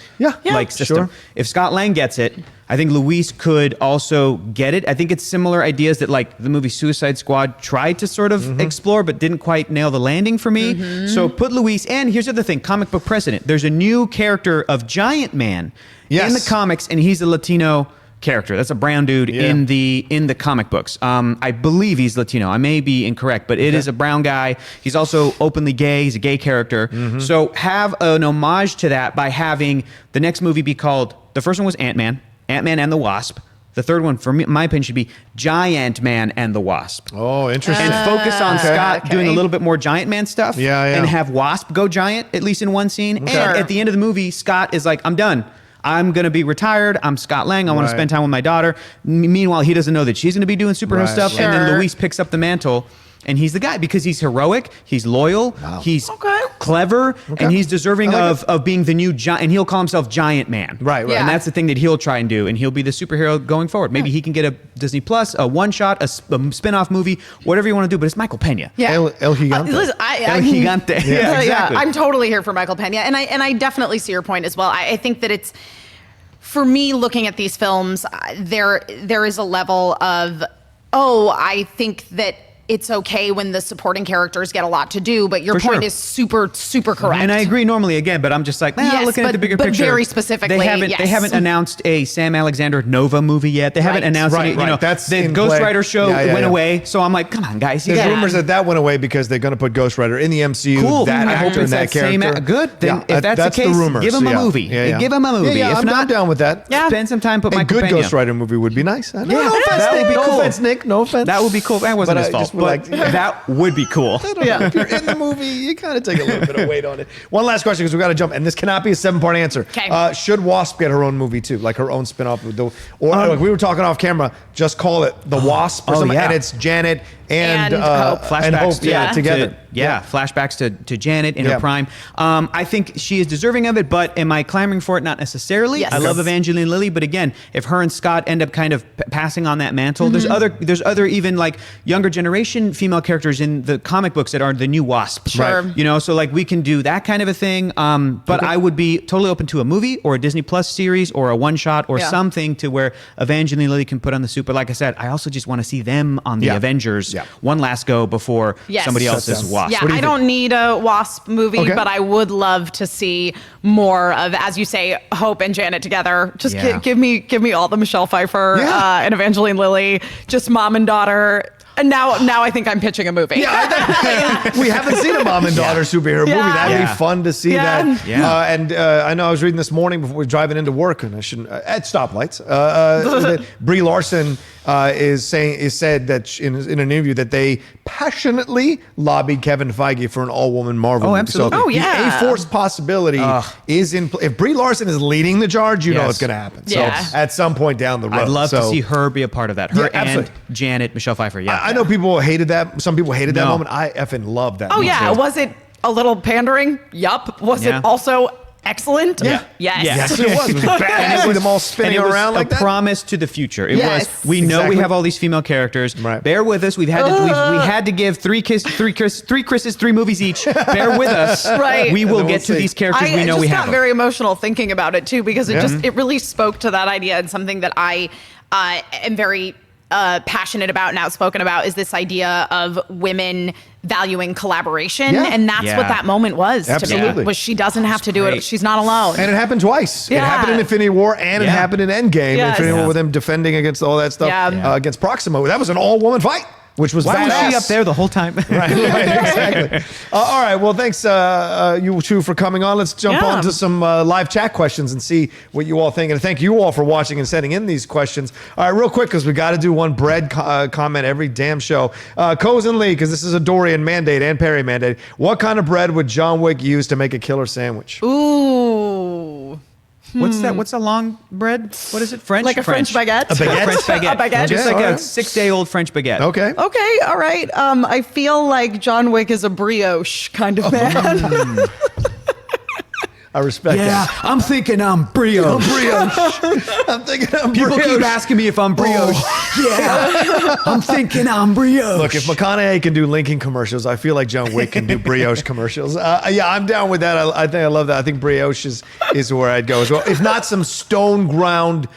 system. sure. If Scott Lang gets it, I think Luis could also get it. I think it's similar ideas that like the movie Suicide Squad tried to sort of explore, but didn't quite nail the landing for me. So put Luis, and here's the other thing, comic book precedent. There's a new character of Giant Man in the comics, and he's a Latino character. That's a brown dude in the comic books. I believe he's Latino. I may be incorrect, but it is a brown guy. He's also openly gay. He's a gay character. So have an homage to that by having the next movie be called, the first one was Ant-Man and the Wasp. The third one, for me, my opinion, should be Giant Man and the Wasp. Oh, interesting. And focus on Scott okay. doing a little bit more Giant Man stuff. Yeah, yeah. And have Wasp go giant, at least in one scene. And at the end of the movie, Scott is like, I'm done. I'm going to be retired. I'm Scott Lang. I want to Right. spend time with my daughter. Meanwhile, he doesn't know that she's going to be doing superhero Right. stuff. And then Sure. Luis picks up the mantle. And he's the guy because he's heroic, he's loyal, he's clever, and he's deserving of being the new giant. And he'll call himself Giant Man. Right, right. Yeah. And that's the thing that he'll try and do. And he'll be the superhero going forward. Maybe he can get a Disney Plus, a one-shot, a spin-off movie, whatever you want to do. But it's Michael Pena. Yeah. El Gigante. Listen, El Gigante. Yeah, exactly. I'm totally here for Michael Pena, and I definitely see your point as well. I think that it's, for me, looking at these films, there is a level of, I think that it's okay when the supporting characters get a lot to do, but your For point sure. is super, super correct. And I agree normally again, but I'm just like, Yes, looking at the bigger but picture. very specifically, they haven't yes. announced a Sam Alexander Nova movie yet. They haven't Right. announced Right, any, right. you know, That's the in Ghost play. Rider show Yeah, yeah, went yeah. away. So I'm like, come on, guys, you There's got rumors that went away because they're going to put Ghost Rider in the MCU. Cool. That I hope actor it's and that that same character. good. Then if that's the case, rumors. give him a Yeah. movie. Yeah, yeah. Give him a movie. Yeah, If I'm not, down with that. Yeah. spend some time. Put A Michael good Pena. Ghost Rider movie would be nice. No, Yeah, no offense, that would Nick. be No cool. offense, Nick. No offense. That would be cool. That wasn't But his I fault. just would But like- that would be cool. Yeah. If you're in the movie, you kind of take a little bit of weight on it. One last question because we got to jump, and this cannot be a 7-part answer. Okay. Should Wasp get her own movie too, like her own spinoff? Or like we were talking off camera, just call it the Wasp or something, yeah. and it's Janet and And Hope. Flashbacks and Hope, to, together. flashbacks to Janet in Yeah. her prime. I think she is deserving of it, but am I clamoring for it? Not necessarily. Yes. I love Evangeline Lilly, but again, if her and Scott end up kind of passing on that mantle, there's other even like younger generation female characters in the comic books that are the new Wasp. Sure. Right. You know, so like we can do that kind of a thing. But I would be totally open to a movie or a Disney Plus series or a one shot or Yeah. something to where Evangeline Lilly can put on the super. Like I said, I also just want to see them on the Yeah. Avengers Yeah. one last go before Yes. somebody Shut else's down. Wasp. Yeah, What do you I think? don't need a Wasp movie, Okay. but I would love to see more of, as you say, Hope and Janet together. Just Yeah. give me all the Michelle Pfeiffer Yeah. and Evangeline Lilly, just mom and daughter. And now I think I'm pitching a movie. We haven't seen a mom and daughter superhero movie. Yeah. That'd Yeah. be fun to see Yeah. that. Yeah. And I know I was reading this morning before we were driving into work, and I shouldn't at stoplights. That Brie Larson said that in an interview that they passionately lobbied Kevin Feige for an all-woman Marvel movie. absolutely. So Oh, yeah. the A-Force possibility is in. If Brie Larson is leading the charge, you know Yes. it's going to happen. Yeah. So at some point down the road, I'd love to see her be a part of that. Her Yeah, and absolutely. Janet, Michelle Pfeiffer. Yeah. I know people hated that. Some people hated that No. moment. I effing love that. Oh moment. yeah, was it a little pandering? Yup. Was Yeah. it also excellent? Yeah. Yes. Yeah. Yes, it was. It was bad. See them all And spinning it was around like a that. promise to the future. It Yes. was. We know Exactly. we have all these female characters. Right. Bear with us. We had to give three Chris's, 3 movies each. Bear with us. Right. We And will then we'll get to see. these characters. I We know just we got have them. very emotional thinking about it too, because Yeah. it really spoke to that idea, and something that I am very passionate about and outspoken about is this idea of women valuing collaboration, Yeah. and that's Yeah. what that moment was to Absolutely. me. Was she doesn't have to do great. it? She's not alone. And it happened twice. It Yeah. happened in Infinity War and it Yeah. happened in Endgame. Yes. Infinity War Yeah. with them defending against all that stuff Yeah. against Proxima. That was an all-woman fight, which was Why was badass. she up there the whole time? Right, exactly. All right, well, thanks you two for coming on. Let's jump Yeah. on to some live chat questions and see what you all think. And thank you all for watching and sending in these questions. All right, real quick, because we got to do one bread comment every damn show. Coz and Lee, because this is a Dorian mandate and Perry mandate. What kind of bread would John Wick use to make a killer sandwich? Ooh. What's that? What's a long bread? What is it? French? Like a French baguette? A baguette? French baguette. A baguette? Just Okay, like all a right. 6-day-old French baguette. Okay. Okay, all right. I feel like John Wick is a brioche kind of man. I respect that. I'm thinking I'm brioche. I'm thinking I'm People brioche. keep asking me if I'm brioche. Yeah, I'm thinking I'm brioche. Look, if McConaughey can do Lincoln commercials, I feel like John Wick can do brioche commercials. Yeah, I'm down with that. I think I love that. I think brioche is where I'd go as well. If not some stone ground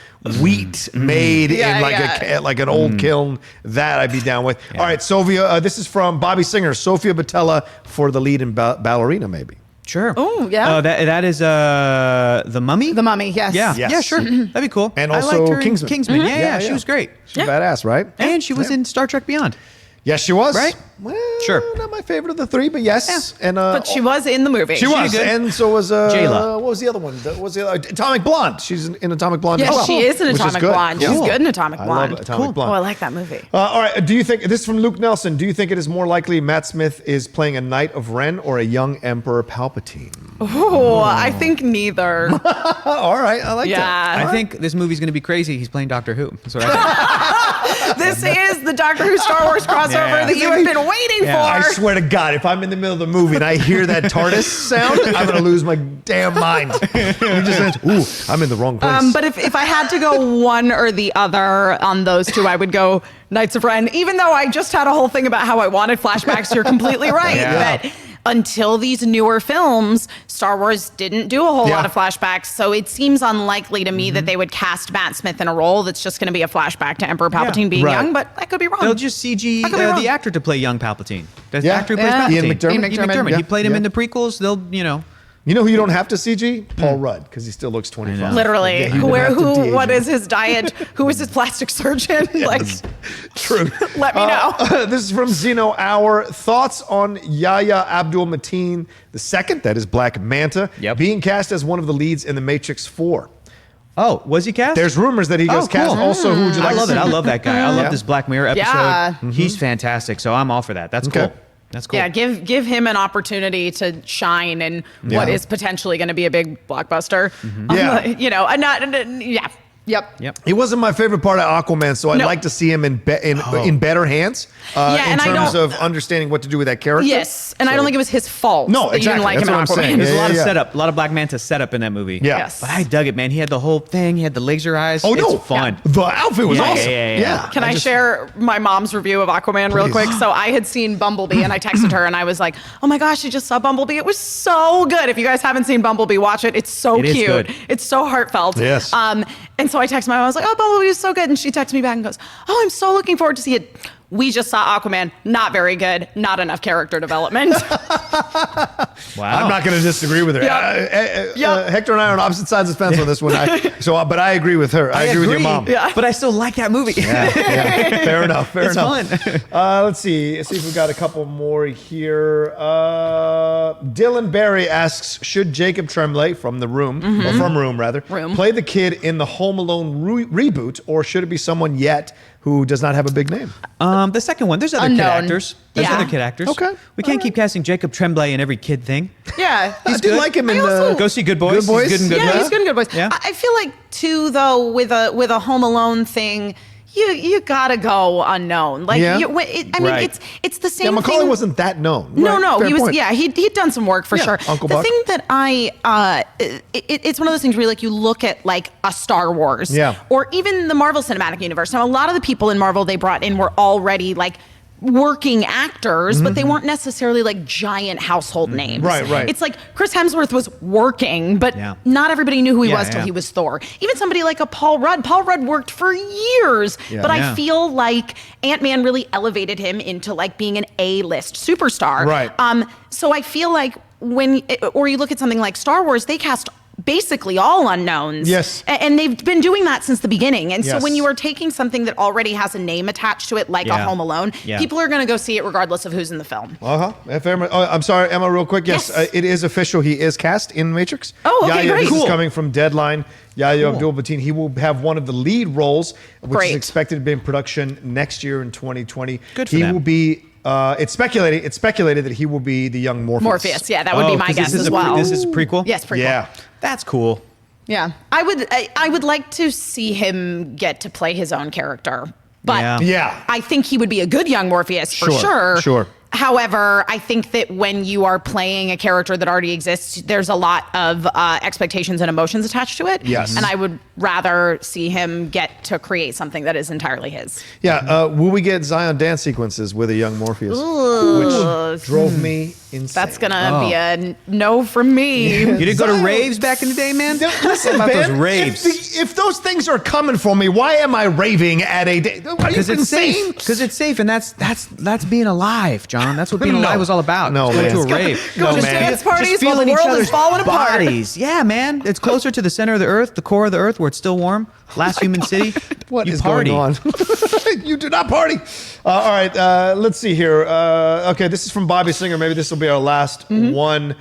wheat made Yeah, in like yeah. like an old kiln, that I'd be down with. All right, Sofia. This is from Bobby Singer. Sofia Boutella for the lead in Ballerina, maybe. Sure. Oh, yeah. That is the Mummy. The Mummy, yes. Yeah. Yes. Yeah. Sure. That'd be cool. And I also liked her in Kingsman. Kingsman. Mhm. Yeah, Yeah, She yeah. was great. She's badass, right? And she was in Star Trek Beyond. Yes, she was. Right? Well, Sure. Not my favorite of the three, but yes. And But she was in the movie. She was, good. and so was Jayla. What was the other one? What was the other? Atomic Blonde. She's in Atomic Blonde. Yes, as well, she is in which Atomic good. Blonde. She's good in Atomic I Blonde. love Atomic Oh, Blonde. I like that movie. All right. Do you think this is from Luke Nelson? Do you think it is more likely Matt Smith is playing a Knight of Ren or a young Emperor Palpatine? Oh, I think neither. All right, I like that. Yeah. I think this movie's going to be crazy. He's playing Doctor Who. That's what I think. This is the Doctor Who Star Wars crossover Yeah. that you have been waiting I for. swear to God, if I'm in the middle of the movie and I hear that TARDIS sound, I'm gonna lose my damn mind. I'm just gonna, ooh, I'm in the wrong place. But if I had to go one or the other on those two, I would go Knights of Ren. Even though I just had a whole thing about how I wanted flashbacks, you're completely right. Yeah. That until these newer films, Star Wars didn't do a whole Yeah. lot of flashbacks. So it seems unlikely to me that they would cast Matt Smith in a role that's just going to be a flashback to Emperor Palpatine being Right. young. But I could be wrong. They'll just CG I could be wrong. the actor to play young Palpatine. The Yeah. actor who plays Yeah. Palpatine. Ian McDermott. Ian McDermott. Yeah. He played him Yeah. in the prequels. They'll, You know who you don't have to CG? Paul Rudd, because he still looks 25. Literally, Yeah, you don't have to de-age what him. is his diet? Who is his plastic surgeon? Like, True. let me know. This is from Zeno Hour. Thoughts on Yahya Abdul Mateen II, that is Black Manta, Yep. being cast as one of the leads in The Matrix 4. Oh, was he cast? There's rumors that he goes Oh, cast. cool. Also, who would you I like love to it. see? I love that guy. I love Yeah. this Black Mirror episode. Yeah. He's fantastic. So I'm all for that. That's Okay. cool. That's cool. Yeah, give him an opportunity to shine in what Yeah. is potentially going to be a big blockbuster. Yeah. And not. Yeah. Yep. Yep. He wasn't my favorite part of Aquaman, so I'd No. like to see him in better hands in and I terms don't- of understanding what to do with that character. Yes, and I don't think it was his fault. No, that you didn't exactly. like That's him in what I'm Aquaman. saying. There's a lot of Yeah. setup, a lot of Black Manta setup in that movie. Yeah. Yes. But I dug it, man. He had the whole thing. He had the laser eyes. Oh, no. It's fun. The outfit was Yeah, awesome. yeah. Can I share my mom's review of Aquaman real Please. quick? So I had seen Bumblebee and I texted her and I was like, oh my gosh, I just saw Bumblebee. It was so good. If you guys haven't seen Bumblebee, watch it. It's so It is cute. good. It's so heartfelt. Yes. And so I texted my mom, I was like, oh, Bumblebee is so good. And she texted me back and goes, oh, I'm so looking forward to see it. We just saw Aquaman. Not very good. Not enough character development. Wow. I'm not going to disagree with her. Yep. Hector and I are on opposite sides of the fence on this one. But I agree with her. I agree with your mom. Yeah. But I still like that movie. Yeah, fair enough. Fair It's enough. fun. Let's see if we got a couple more here. Dylan Barry asks, should Jacob Tremblay from The Room, or from Room rather, Room. play the kid in the Home Alone reboot, or should it be someone yet who does not have a big name. The second one, there's other kid Unknown. actors. There's Yeah. other kid actors. Okay. We can't keep casting Jacob Tremblay in every kid thing. Yeah. I do like him in Go see Good Boys. Good Boys? He's good in Good Yeah, Boys. he's good in Good Boys. Yeah. I feel like too, though, with a Home Alone thing, you gotta go unknown. Like, Yeah. Right. it's the same. Yeah, Macaulay thing. wasn't that known. No, Right, fair he was. point. Yeah, he'd done some work for Yeah, sure. Uncle the Buck. thing that it's one of those things where you, like, you look at like a Star Wars, Yeah. or even the Marvel Cinematic Universe. Now, a lot of the people in Marvel they brought in were already like working actors, but they weren't necessarily like giant household names. Right. It's like Chris Hemsworth was working, but Yeah. not everybody knew who he Yeah, was till yeah. he was Thor. Even somebody like a Paul Rudd. Paul Rudd worked for years, but Yeah. I feel like Ant-Man really elevated him into like being an A-list superstar. Right. So I feel like or you look at something like Star Wars, they cast basically all unknowns. Yes. And they've been doing that since the beginning. And so Yes. when you are taking something that already has a name attached to it, like a Yeah. Home Alone, Yeah. people are going to go see it regardless of who's in the film. I'm sorry, Emma, real quick. Yes, Yes. it is official. He is cast in Matrix. Oh, okay, Yahya, great. This is Cool. coming from Deadline. Yahya Abdul-Mateen. He will have one of the lead roles, which Great. is expected to be in production next year in 2020. Good for he them. will be. It's speculated that he will be the young Morpheus. Morpheus, yeah, that would be my 'cause guess this is as well. This is a prequel? Yes, prequel. Yeah. That's cool. Yeah, I would like to see him get to play his own character, but Yeah. I think he would be a good young Morpheus for Sure, sure. However, I think that when you are playing a character that already exists, there's a lot of expectations and emotions attached to it. Yes. And I would rather see him get to create something that is entirely his. Yeah. Will we get Zion dance sequences with a young Morpheus? Which drove me insane. That's gonna be a no from me. You didn't go to raves back in the day, man? Listen, What about man, those raves? If those things are coming for me, why am I raving at a day? Are you Because it's insane? safe. Because it's safe, and that's being alive, John. That's what being No. alive was all about. No, Going man. to a rave. Go, Just man. dance parties Just while the feeling each world is other's falling apart. bodies. Yeah, man. It's closer to the center of the earth, the core of the earth, where it's still warm. Last human city. What you is party. going on? You do not party. All right, let's see here. Okay, this is from Bobby Singer. Maybe this will be our last one.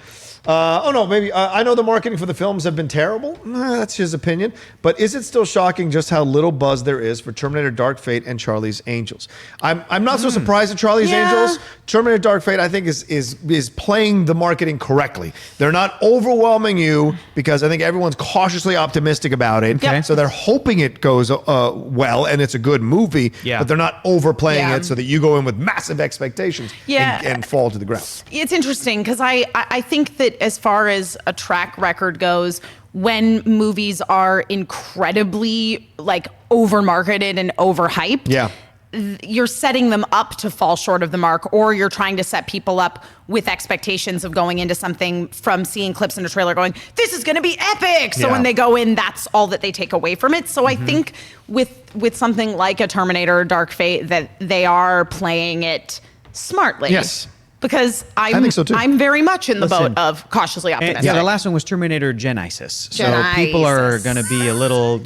Maybe. I know the marketing for the films have been terrible. That's his opinion. But is it still shocking just how little buzz there is for Terminator Dark Fate and Charlie's Angels? I'm not so surprised at Charlie's Yeah. Angels. Terminator Dark Fate, I think, is playing the marketing correctly. They're not overwhelming you because I think everyone's cautiously optimistic about it. Okay. So they're hoping it goes well and it's a good movie, Yeah. but they're not overplaying Yeah. it so that you go in with massive expectations Yeah. and fall to the ground. It's interesting because I think that as far as a track record goes, when movies are incredibly like over marketed and overhyped, Yeah. you're setting them up to fall short of the mark, or you're trying to set people up with expectations of going into something from seeing clips in a trailer going, this is going to be epic. So Yeah. when they go in, that's all that they take away from it. So I think with something like a Terminator Dark Fate that they are playing it smartly. Yes. Because I'm think so, too. I'm very much in the Listen, boat of cautiously And, optimistic. yeah, the last one was Terminator Genisys. So Genisys. people are going to be a little,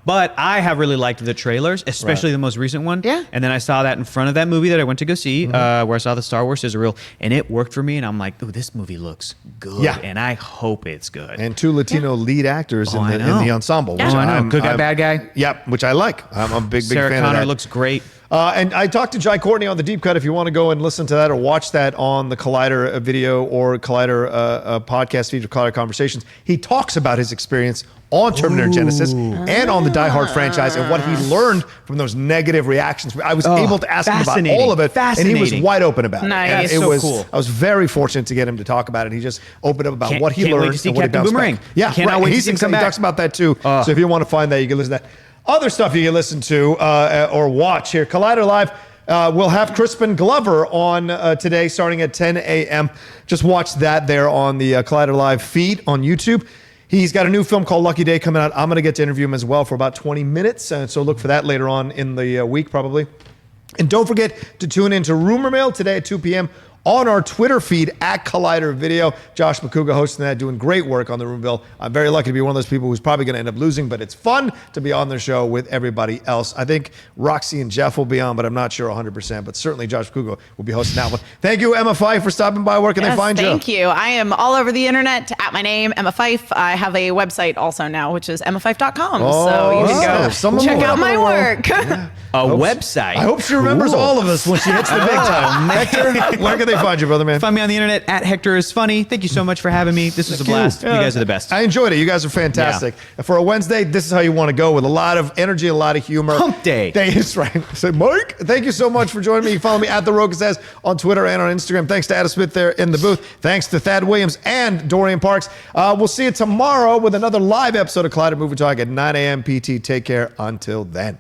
but I have really liked the trailers, especially the most recent one. Yeah. And then I saw that in front of that movie that I went to go see, where I saw the Star Wars sizzle reel, and it worked for me. And I'm like, ooh, this movie looks good. Yeah. And I hope it's good. And two Latino lead actors Oh, I in know. the ensemble. Yeah. which Oh, I know. I'm- Good guy, I'm- bad guy. Yep, which I like. I'm a big Sarah fan of Connor that. looks great. And I talked to Jai Courtney on the Deep Cut. If you want to go and listen to that or watch that on the Collider video or Collider podcast feed or Collider Conversations, he talks about his experience on Terminator Genisys and on the Die Hard franchise and what he learned from those negative reactions. I was able to ask him about fascinating. all of it, and he was Fascinating. wide open about it. Nice. And It's it so was cool. I was very fortunate to get him to talk about it. He just opened up about what he Can't wait learned to see and what he Captain bounced Boomerang. back. Yeah, Cannot right. wait to He's see him excited. come He back. talks about that too. So if you want to find that, you can listen to that. Other stuff you can listen to or watch here. Collider Live. We'll have Crispin Glover on today starting at 10 a.m. Just watch that there on the Collider Live feed on YouTube. He's got a new film called Lucky Day coming out. I'm going to get to interview him as well for about 20 minutes. So look for that later on in the week probably. And don't forget to tune in to Rumor Mill today at 2 p.m. on our Twitter feed at Collider Video. Josh McCouga hosting that, doing great work on the Roomville. I'm very lucky to be one of those people who's probably going to end up losing, but it's fun to be on the show with everybody else. I think Roxy and Jeff will be on, but I'm not sure 100%. But certainly Josh McCouga will be hosting that one. Thank you, Emma Fyffe, for stopping by. Where can they find you? Thank you. I am all over the internet at my name, Emma Fyffe. I have a website also now, which is emmafyffe.com. So you can go check out my work. A website. I hope she remembers all of us when she hits the big time. Hector, where can they find you, brother man? Find me on the internet at Hector is funny. Thank you so much for having me. This was a blast. You guys are the best. I enjoyed it. You guys are fantastic. And for a Wednesday, this is how you want to go, with a lot of energy, a lot of humor. Hump day. That's right. So, Mike, thank you so much for joining me. You follow me at The Rocha Says on Twitter and on Instagram. Thanks to Adam Smith there in the booth. Thanks to Thad Williams and Dorian Parks. We'll see you tomorrow with another live episode of Collider Movie Talk at 9 a.m. PT. Take care until then.